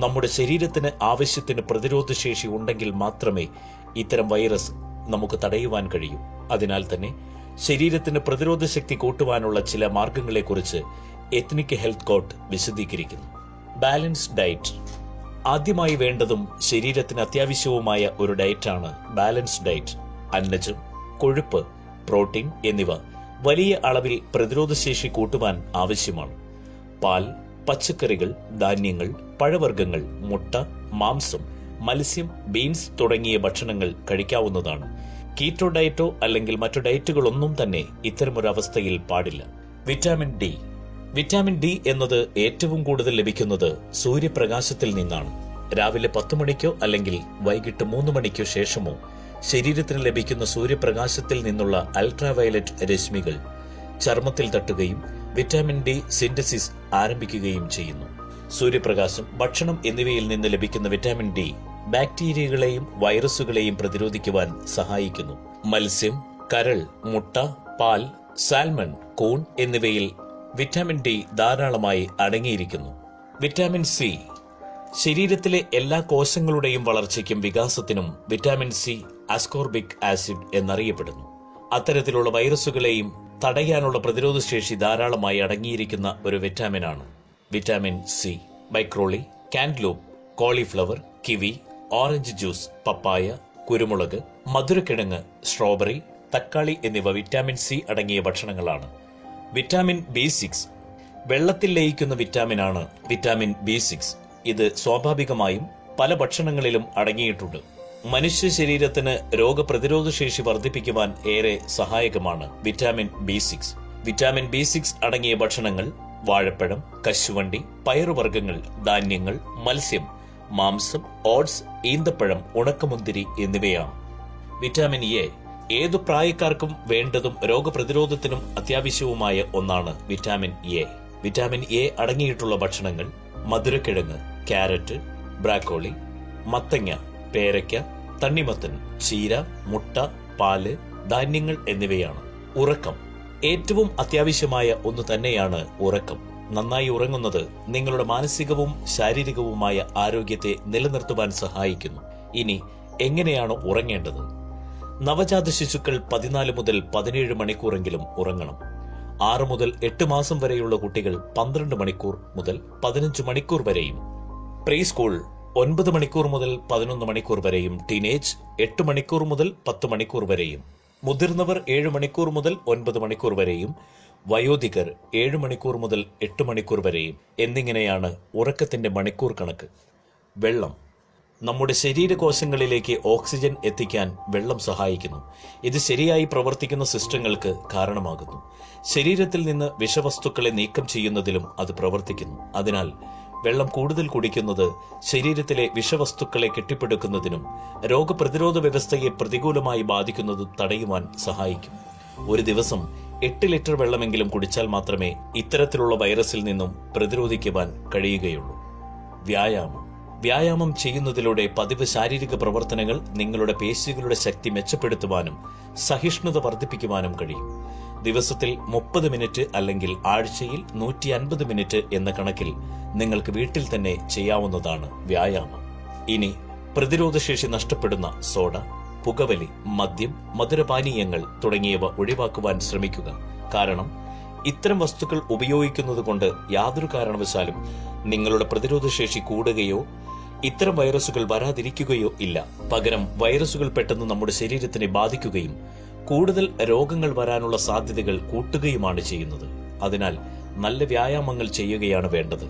നമ്മുടെ ശരീരത്തിന് ആവശ്യത്തിന് പ്രതിരോധശേഷി ഉണ്ടെങ്കിൽ മാത്രമേ ഇത്തരം വൈറസ് നമുക്ക് തടയുവാൻ കഴിയൂ. അതിനാൽ തന്നെ ശരീരത്തിന് പ്രതിരോധശക്തി കൂട്ടുവാനുള്ള ചില മാർഗങ്ങളെക്കുറിച്ച് എത്നിക് ഹെൽത്ത് കോഡ് വിശദീകരിക്കുന്നു. Balanced diet. ആദ്യമായി വേണ്ടതും ശരീരത്തിന് അത്യാവശ്യവുമായ ഒരു ഡയറ്റാണ് ബാലൻസ്ഡ് ഡയറ്റ്. അന്നജം, കൊഴുപ്പ്, പ്രോട്ടീൻ എന്നിവ വലിയ അളവിൽ പ്രതിരോധശേഷി കൂട്ടുവാൻ ആവശ്യമാണ്. പാൽ, പച്ചക്കറികൾ, ധാന്യങ്ങൾ, പഴവർഗ്ഗങ്ങൾ, മുട്ട, മാംസം, മത്സ്യം, ബീൻസ് തുടങ്ങിയ ഭക്ഷണങ്ങൾ കഴിക്കാവുന്നതാണ്. കീറ്റോ ഡയറ്റോ അല്ലെങ്കിൽ മറ്റു ഡയറ്റുകളൊന്നും തന്നെ ഇത്തരമൊരവസ്ഥയിൽ പാടില്ല. Vitamin D. വിറ്റാമിൻ ഡി എന്നത് ഏറ്റവും കൂടുതൽ ലഭിക്കുന്നത് സൂര്യപ്രകാശത്തിൽ നിന്നാണ്. രാവിലെ 10 മണിക്കോ അല്ലെങ്കിൽ വൈകിട്ട് 3 മണിക്കോ ശേഷമോ ശരീരത്തിന് ലഭിക്കുന്ന സൂര്യപ്രകാശത്തിൽ നിന്നുള്ള അൾട്രാവയലറ്റ് രശ്മികൾ ചർമ്മത്തിൽ തട്ടുകയും വിറ്റാമിൻ ഡി സിന്തസിസ് ആരംഭിക്കുകയും ചെയ്യുന്നു. സൂര്യപ്രകാശം, ഭക്ഷണം എന്നിവയിൽ നിന്ന് ലഭിക്കുന്ന വിറ്റാമിൻ ഡി ബാക്ടീരിയകളെയും വൈറസുകളെയും പ്രതിരോധിക്കുവാൻ സഹായിക്കുന്നു. മത്സ്യം, കരൾ, മുട്ട, പാൽ, സാൽമൺ, കൂൺ എന്നിവയിൽ വിറ്റാമിൻ ഡി ധാരാളമായി അടങ്ങിയിരിക്കുന്നു. Vitamin C. ശരീരത്തിലെ എല്ലാ കോശങ്ങളുടെയും വളർച്ചയ്ക്കും വികാസത്തിനും വിറ്റാമിൻ സി അസ്കോർബിക് ആസിഡ് എന്നറിയപ്പെടുന്നു. അത്തരത്തിലുള്ള വൈറസുകളെയും തടയാനുള്ള പ്രതിരോധശേഷി ധാരാളമായി അടങ്ങിയിരിക്കുന്ന ഒരു വിറ്റാമിനാണ് vitamin C. Broccoli, cantaloupe, cauliflower, kiwi, orange juice, പപ്പായ, കുരുമുളക്, മധുരക്കിഴങ്ങ്, സ്ട്രോബെറി, തക്കാളി എന്നിവ വിറ്റാമിൻ സി അടങ്ങിയ ഭക്ഷണങ്ങളാണ്. Vitamin B6. വെള്ളത്തിൽ ലയിക്കുന്ന വിറ്റാമിനാണ് വിറ്റാമിൻ B6. ഇത് സ്വാഭാവികമായും പല ഭക്ഷണങ്ങളിലും അടങ്ങിയിട്ടുണ്ട്. മനുഷ്യ ശരീരത്തിന് രോഗപ്രതിരോധ ശേഷി വർദ്ധിപ്പിക്കുവാൻ ഏറെ സഹായകമാണ് വിറ്റാമിൻ B6. വിറ്റാമിൻ B6 അടങ്ങിയ ഭക്ഷണങ്ങൾ വാഴപ്പഴം, കശുവണ്ടി, പയറുവർഗ്ഗങ്ങൾ, ധാന്യങ്ങൾ, മത്സ്യം, മാംസം, ഓട്സ്, ഈന്തപ്പഴം, ഉണക്കമുന്തിരി എന്നിവയാണ്. Vitamin A. ഏതു പ്രായക്കാർക്കും വേണ്ടതും രോഗപ്രതിരോധത്തിനും അത്യാവശ്യവുമായ ഒന്നാണ് വിറ്റാമിൻ എ. വിറ്റാമിൻ എ അടങ്ങിയിട്ടുള്ള ഭക്ഷണങ്ങൾ മധുരക്കിഴങ്ങ്, ക്യാരറ്റ്, ബ്രാക്കോളി, മത്തങ്ങ, പേരയ്ക്ക, തണ്ണിമത്തൻ, ചീര, മുട്ട, പാല്, ധാന്യങ്ങൾ എന്നിവയാണ്. ഉറക്കം. ഏറ്റവും അത്യാവശ്യമായ ഒന്ന് തന്നെയാണ് ഉറക്കം. നന്നായി ഉറങ്ങുന്നത് നിങ്ങളുടെ മാനസികവും ശാരീരികവുമായ ആരോഗ്യത്തെ നിലനിർത്തുവാൻ സഹായിക്കുന്നു. ഇനി എങ്ങനെയാണ് ഉറങ്ങേണ്ടത്? നവജാത ശിശുക്കൾ 14 മുതൽ 17 മണിക്കൂറെങ്കിലും ഉറങ്ങണം. 6 മുതൽ 8 മാസം വരെയുള്ള കുട്ടികൾ 12 മണിക്കൂർ മുതൽ 15 മണിക്കൂർ വരെയും, പ്രീ സ്കൂൾ 9 മണിക്കൂർ മുതൽ 11 മണിക്കൂർ വരെയും, ടീനേജ് 8 മണിക്കൂർ മുതൽ 10 മണിക്കൂർ വരെയും, മുതിർന്നവർ 7 മണിക്കൂർ മുതൽ 9 മണിക്കൂർ വരെയും, വയോധികർ 7 മണിക്കൂർ മുതൽ 8 മണിക്കൂർ വരെയും എന്നിങ്ങനെയാണ് ഉറക്കത്തിന്റെ മണിക്കൂർ കണക്ക്. വെള്ളം. നമ്മുടെ ശരീരകോശങ്ങളിലേക്ക് ഓക്സിജൻ എത്തിക്കാൻ വെള്ളം സഹായിക്കുന്നു. ഇത് ശരിയായി പ്രവർത്തിക്കുന്ന സിസ്റ്റങ്ങൾക്ക് കാരണമാകുന്നു. ശരീരത്തിൽ നിന്ന് വിഷവസ്തുക്കളെ നീക്കം ചെയ്യുന്നതിലും അത് പ്രവർത്തിക്കുന്നു. അതിനാൽ വെള്ളം കൂടുതൽ കുടിക്കുന്നത് ശരീരത്തിലെ വിഷവസ്തുക്കളെ കെട്ടിപ്പടുക്കുന്നതിനും രോഗപ്രതിരോധ വ്യവസ്ഥയെ പ്രതികൂലമായി ബാധിക്കുന്നതും തടയുവാൻ സഹായിക്കും. ഒരു ദിവസം 8 ലിറ്റർ വെള്ളമെങ്കിലും കുടിച്ചാൽ മാത്രമേ ഇത്തരത്തിലുള്ള വൈറസിൽ നിന്നും പ്രതിരോധിക്കുവാൻ കഴിയുകയുള്ളൂ. വ്യായാമം. വ്യായാമം ചെയ്യുന്നതിലൂടെ പതിവ് ശാരീരിക പ്രവർത്തനങ്ങൾ നിങ്ങളുടെ പേശികളുടെ ശക്തി മെച്ചപ്പെടുത്തുവാനും സഹിഷ്ണുത വർദ്ധിപ്പിക്കുവാനും കഴിയും. ദിവസത്തിൽ 30 മിനിറ്റ് അല്ലെങ്കിൽ ആഴ്ചയിൽ 150 മിനിറ്റ് എന്ന കണക്കിൽ നിങ്ങൾക്ക് വീട്ടിൽ തന്നെ ചെയ്യാവുന്നതാണ് വ്യായാമം. ഇനി പ്രതിരോധശേഷി നഷ്ടപ്പെടുന്ന സോഡ, പുകവലി, മദ്യം, മധുരപാനീയങ്ങൾ തുടങ്ങിയവ ഒഴിവാക്കുവാൻ ശ്രമിക്കുക. കാരണം ഇത്തരം വസ്തുക്കൾ ഉപയോഗിക്കുന്നത് കൊണ്ട് യാതൊരു കാരണവശാലും നിങ്ങളുടെ പ്രതിരോധശേഷി കൂടുകയോ ഇത്തരം വൈറസുകൾ വരാതിരിക്കുകയോ ഇല്ല. പകരം വൈറസുകൾ പെട്ടെന്ന് നമ്മുടെ ശരീരത്തിനെ ബാധിക്കുകയും കൂടുതൽ രോഗങ്ങൾ വരാനുള്ള സാധ്യതകൾ കൂട്ടുകയുമാണ് ചെയ്യുന്നത്. അതിനാൽ നല്ല വ്യായാമങ്ങൾ ചെയ്യുകയാണ് വേണ്ടത്.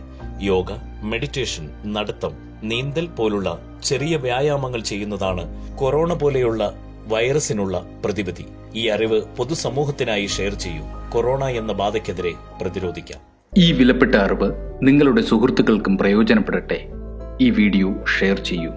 യോഗ, മെഡിറ്റേഷൻ, നടത്തം, നീന്തൽ പോലുള്ള ചെറിയ വ്യായാമങ്ങൾ ചെയ്യുന്നതാണ് കൊറോണ പോലെയുള്ള വൈറസിനുള്ള പ്രതിവിധി. ഈ അറിവ് പൊതുസമൂഹത്തിനായി ഷെയർ ചെയ്യൂ. കൊറോണ എന്ന ബാധയ്ക്കെതിരെ പ്രതിരോധിക്കാം. ഈ വിലപ്പെട്ട അറിവ് നിങ്ങളുടെ സുഹൃത്തുക്കൾക്കും പ്രയോജനപ്പെടട്ടെ. ഈ വീഡിയോ ഷെയർ ചെയ്യൂ.